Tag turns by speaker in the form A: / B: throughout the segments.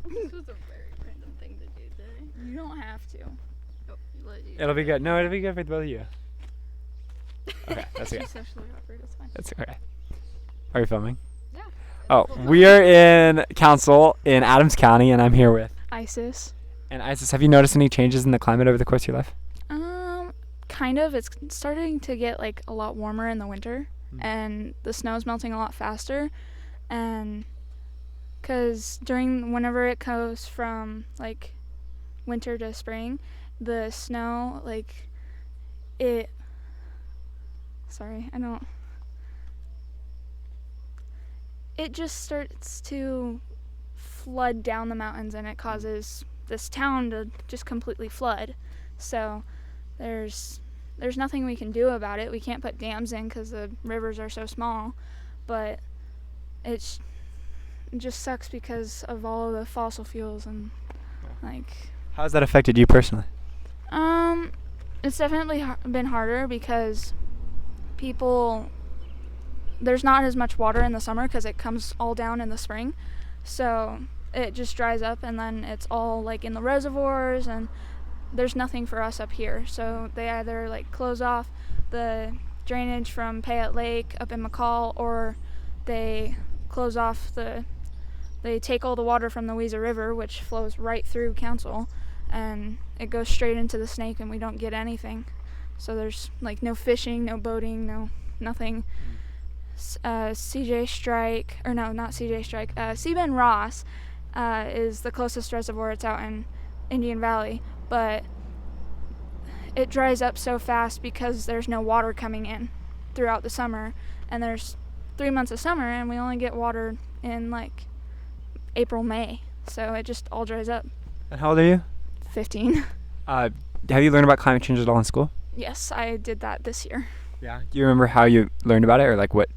A: This was a very random thing to do today.
B: You don't have to.
A: Oh,
C: It'll be good. No, it'll be good for both of you. Okay, that's okay.
B: She's socially awkward. It's fine.
C: That's okay. Are you filming?
A: Yeah.
C: Oh, we are in council in Adams County, and I'm here with.
B: ISIS.
C: And Isis, have you noticed any changes in the climate over the course of your life?
B: Kind of. It's starting to get like a lot warmer in the winter, and the snow's melting a lot faster, and because whenever it goes from like winter to spring, the snow it just starts to flood down the mountains, and it causes this town to just completely flood. So there's nothing we can do about it. We can't put dams in because the rivers are so small, but it just sucks because of all of the fossil fuels and
C: How has that affected you personally?
B: It's definitely been harder because there's not as much water in the summer because it comes all down in the spring, so it just dries up, and then it's all like in the reservoirs, and there's nothing for us up here. So they either like close off the drainage from Payette Lake up in McCall, or they close off they take all the water from the Weezer River, which flows right through Council, and it goes straight into the Snake, and we don't get anything. So there's like no fishing, no boating, nothing. CJ Strike, or no, not CJ Strike, Seaben Ross is the closest reservoir. It's out in Indian Valley, but it dries up so fast because there's no water coming in throughout the summer, and there's 3 months of summer, and we only get water in like April, May, so it just all dries up.
C: And how old are you?
B: 15.
C: Have you learned about climate change at all in school?
B: Yes, I did that this year.
C: Yeah. Do you remember how you learned about it, or like what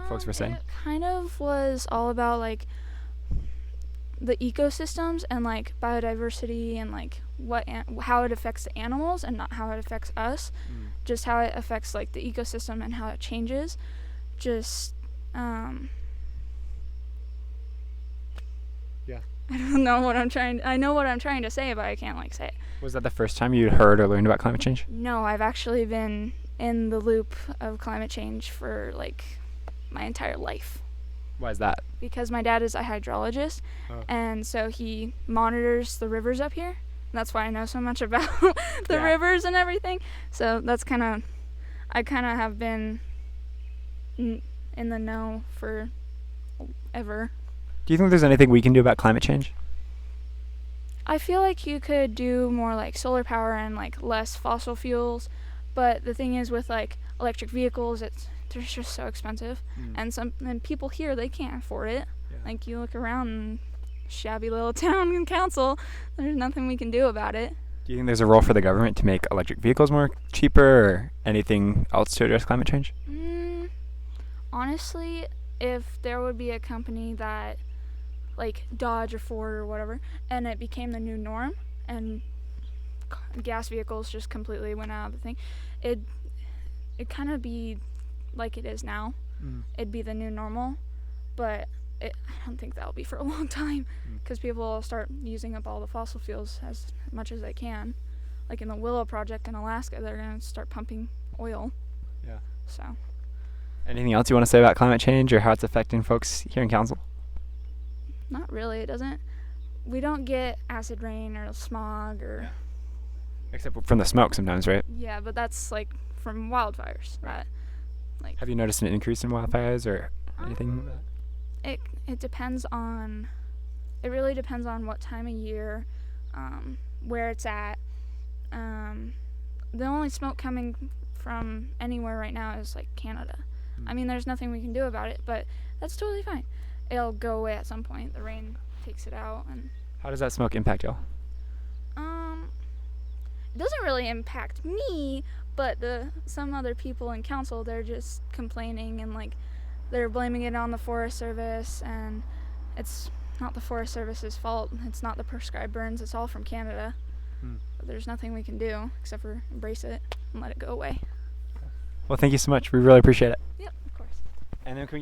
C: folks were saying?
B: It kind of was all about like the ecosystems and like biodiversity and like how it affects the animals, and not how it affects us. Just how it affects like the ecosystem and how it changes. Just
C: Yeah.
B: I don't know what I know what I'm trying to say, but I can't like say it.
C: Was that the first time you heard or learned about climate change?
B: No, I've actually been in the loop of climate change for like my entire life.
C: Why is that?
B: Because my dad is a hydrologist, and so he monitors the rivers up here. That's why I know so much about the rivers and everything. So that's I kind of have been in the know for ever.
C: Do you think there's anything we can do about climate change?
B: I feel like you could do more like solar power and like less fossil fuels, but the thing is with like electric vehicles, they're just so expensive, and people here, they can't afford it. Yeah. Like you look around in shabby little town in Council, there's nothing we can do about it.
C: Do you think there's a role for the government to make electric vehicles more cheaper, or anything else to address climate change?
B: Honestly, if there would be a company that like Dodge or Ford or whatever, and it became the new norm, and gas vehicles just completely went out of the thing, it'd kind of be like it is now. It'd be the new normal, but I don't think that'll be for a long time, because people will start using up all the fossil fuels as much as they can. Like in the Willow Project in Alaska, they're going to start pumping oil.
C: Yeah.
B: So.
C: Anything else you want to say about climate change or how it's affecting folks here in Council?
B: Not really. It doesn't. We don't get acid rain or smog or.
C: Yeah. Except from the smoke sometimes, right?
B: Yeah, but that's like from wildfires. Right.
C: Have you noticed an increase in wildfires or anything like that?
B: It depends on. It really depends on what time of year, where it's at. The only smoke coming from anywhere right now is like Canada. I mean, there's nothing we can do about it, but that's totally fine. It'll go away at some point. The rain takes it out, and.
C: How does that smoke impact y'all?
B: It doesn't really impact me, but some other people in Council, they're just complaining, and like they're blaming it on the Forest Service, and it's not the Forest Service's fault. It's not the prescribed burns. It's all from Canada. But there's nothing we can do except for embrace it and let it go away.
C: Well, thank you so much. We really appreciate it.
B: Yep, of course.
C: And then can we